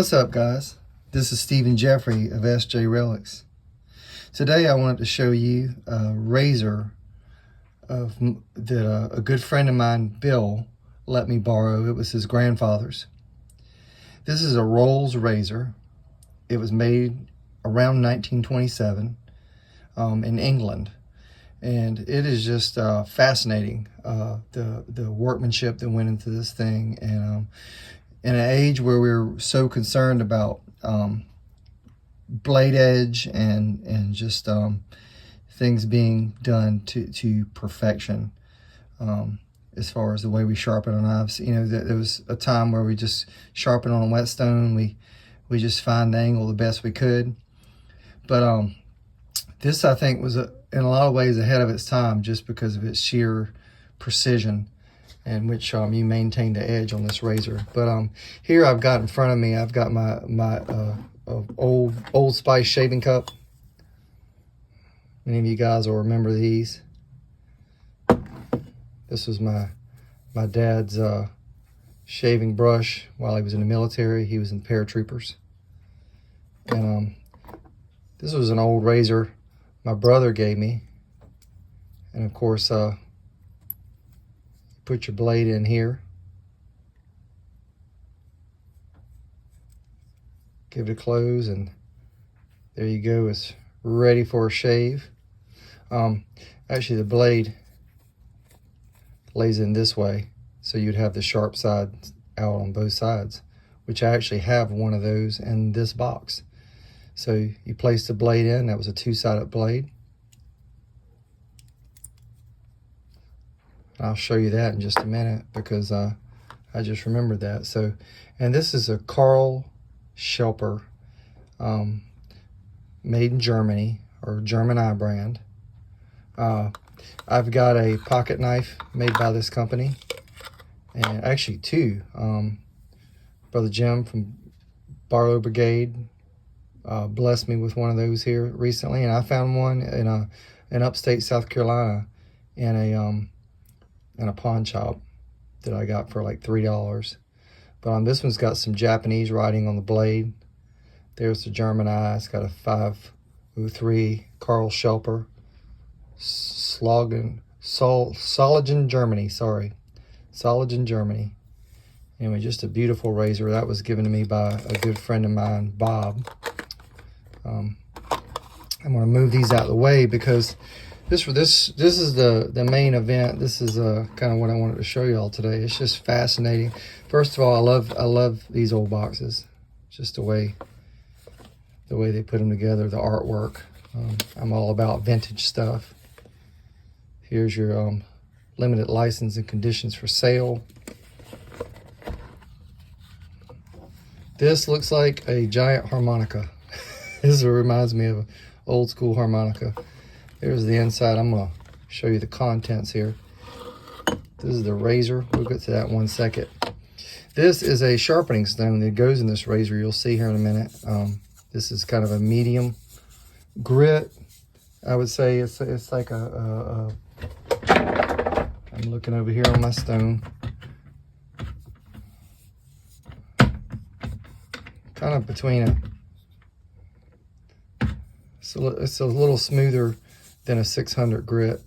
What's up, guys? This is Stephen Jeffrey of SJ Relics. Today I wanted to show you a razor that a good friend of mine, Bill, let me borrow. It was his grandfather's. This is a Rolls razor. It was made around 1927 in England, and it is just fascinating, the workmanship that went into this thing. And in an age where we're so concerned about blade edge and just things being done to perfection, as far as the way we sharpen our knives. You know, there was a time where we just sharpen on a whetstone. We just find the angle the best we could. But this, I think, was in a lot of ways ahead of its time, just because of its sheer precision, in which you maintain the edge on this razor. But here I've got in front of me, I've got my Old Spice shaving cup. Many of you guys will remember these. This was my dad's shaving brush while he was in the military. He was in paratroopers. And this was an old razor my brother gave me. And of course, put your blade in here. Give it a close, and there you go. It's ready for a shave. Actually, the blade lays in this way, so you'd have the sharp side out on both sides, which I actually have one of those in this box. So you place the blade in. That was a two-sided blade. I'll show you that in just a minute, because I just remembered that. So, and this is a Karl Sharpener, made in Germany, or German eye brand. I've got a pocket knife made by this company, and actually two. Brother Jim from Barlow Brigade blessed me with one of those here recently, and I found one in upstate South Carolina in a pawn shop that I got for like $3. But this one's got some Japanese writing on the blade. There's the German eye. It's got a 503 Karl Sharpener, Solingen, Germany. Sorry, Solingen, Germany. Anyway, just a beautiful razor. That was given to me by a good friend of mine, Bob. I'm going to move these out of the way, because this is the main event. This is kind of what I wanted to show you all today. It's just fascinating. First of all, I love these old boxes. Just the way they put them together, the artwork. I'm all about vintage stuff. Here's your limited license and conditions for sale. This looks like a giant harmonica. This reminds me of an old school harmonica. There's the inside. I'm going to show you the contents here. This is the razor. We'll get to that in 1 second. This is a sharpening stone that goes in this razor. You'll see here in a minute. This is kind of a medium grit. I would say it's like I'm looking over here on my stone. Kind of between it's a little smoother than a 600 grit.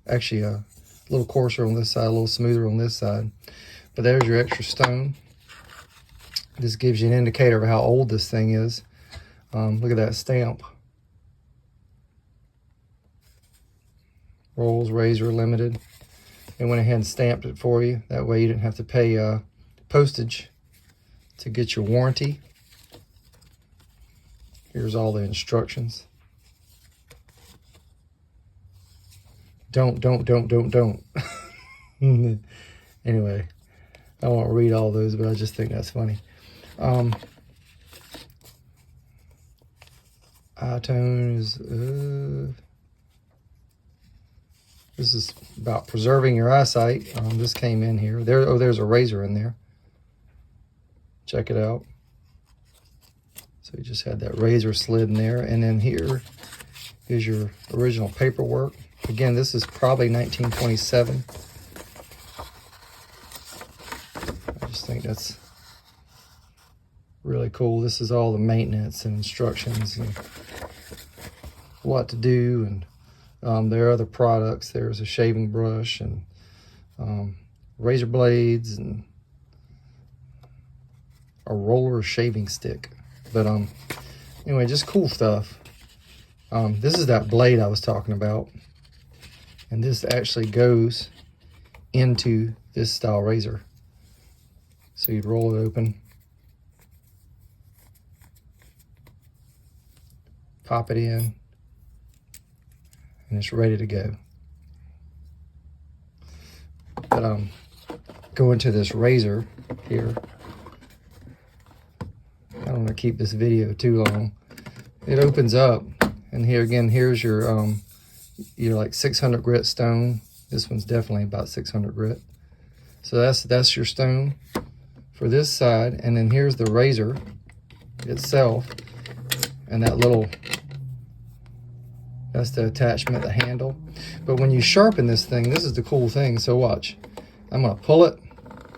Actually a little coarser on this side, a little smoother on this side. But there's your extra stone. This gives you an indicator of how old this thing is. Look at that stamp. Rolls Razor Limited. They went ahead and stamped it for you. That way you didn't have to pay postage to get your warranty. Here's all the instructions. Don't. Anyway, I won't read all those, but I just think that's funny. Eye tone is, this is about preserving your eyesight. This came in here. There's a razor in there. Check it out. So you just had that razor slid in there. And then here is your original paperwork. Again, this is probably 1927. I just think that's Really cool. This is all the maintenance and instructions and what to do. And there are other products. There's a shaving brush and razor blades and a roller shaving stick. But anyway, just cool stuff. This is that blade I was talking about, and this actually goes into this style razor. So you'd roll it open, pop it in, and it's ready to go. But go into this razor here. I don't want to keep this video too long. It opens up, and here again, here's your like 600 grit stone. This one's definitely about 600 grit. So that's your stone for this side, and then here's the razor itself, and that little, that's the attachment, the handle. But when you sharpen this thing, this is the cool thing. So watch, I'm gonna pull it,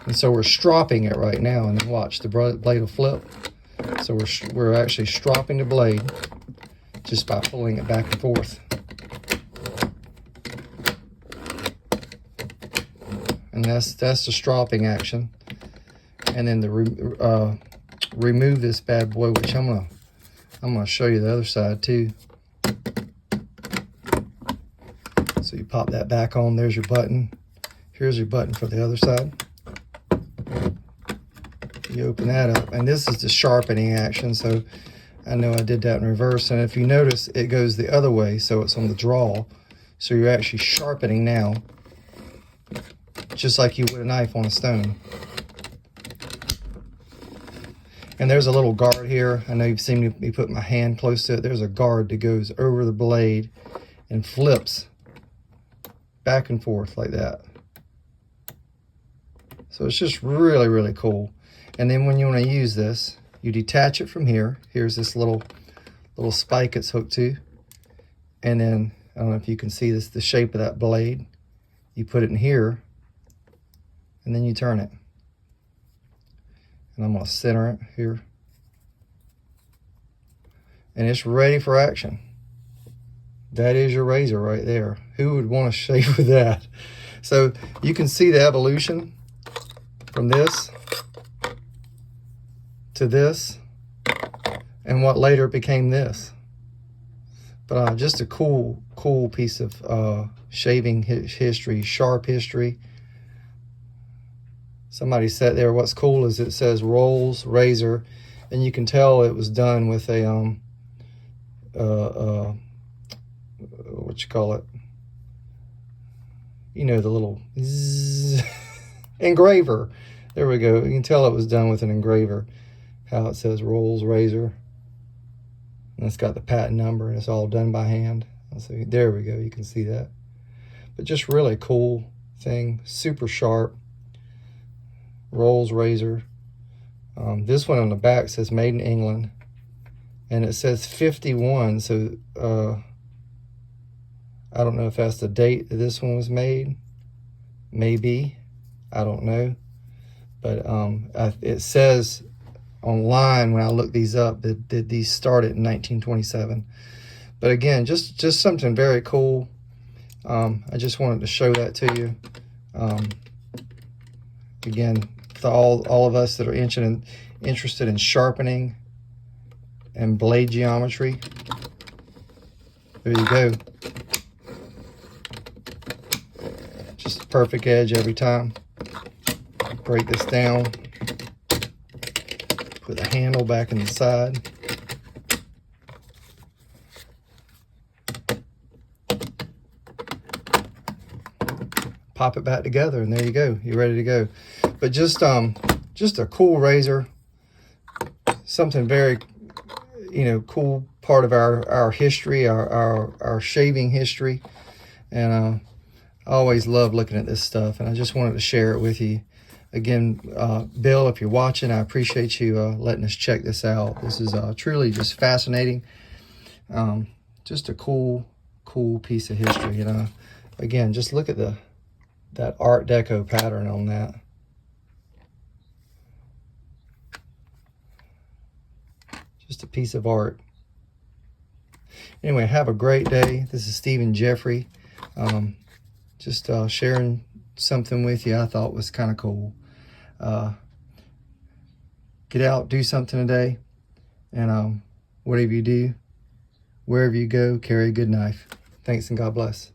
and so we're stropping it right now, and then watch, the blade will flip. So we're actually stropping the blade just by pulling it back and forth. And that's the stropping action. And then to remove this bad boy, which I'm gonna show you the other side too. So you pop that back on. There's your button. Here's your button for the other side. You open that up, and this is the sharpening action. So I know I did that in reverse, and if you notice, it goes the other way, so it's on the draw. So you're actually sharpening now, just like you would a knife on a stone. And there's a little guard here. I know you've seen me put my hand close to it. There's a guard that goes over the blade and flips back and forth like that. So it's just really, really cool. And then when you want to use this, you detach it from here. Here's this little spike it's hooked to. And then, I don't know if you can see this, the shape of that blade. You put it in here, and then you turn it. And I'm going to center it here. And it's ready for action. That is your razor right there. Who would want to shave with that? So you can see the evolution from this to this, and what later became this. But just a cool piece of shaving history, sharp history. Somebody said there, what's cool is it says Rolls razor, and you can tell it was done with a what you call it, you know, the little engraver. There we go. You can tell it was done with an engraver. How it says Rolls razor, and it's got the patent number, and it's all done by hand. So there we go. You can see that. But just really cool thing, super sharp. Rolls razor. This one on the back says made in England, and it says 51. So I don't know if that's the date that this one was made. Maybe, I don't know. But it says online when I looked these up that these started in 1927. But again, just something very cool. I just wanted to show that to you. Again, for all of us that are interested in sharpening and blade geometry, there you go. Just a perfect edge every time. Break this down. Put the handle back in the side. Pop it back together, and there you go. You're ready to go. But just a cool razor. Something very, cool part of our history, our shaving history. And I always love looking at this stuff, and I just wanted to share it with you. Again, Bill, if you're watching, I appreciate you letting us check this out. This is truly just fascinating. Just a cool piece of history. Again, just look at that Art Deco pattern on that. Just a piece of art. Anyway, have a great day. This is Stephen Jeffrey. Just sharing something with you I thought was kind of cool. Get out, do something today, and whatever you do, wherever you go, carry a good knife. Thanks and God bless.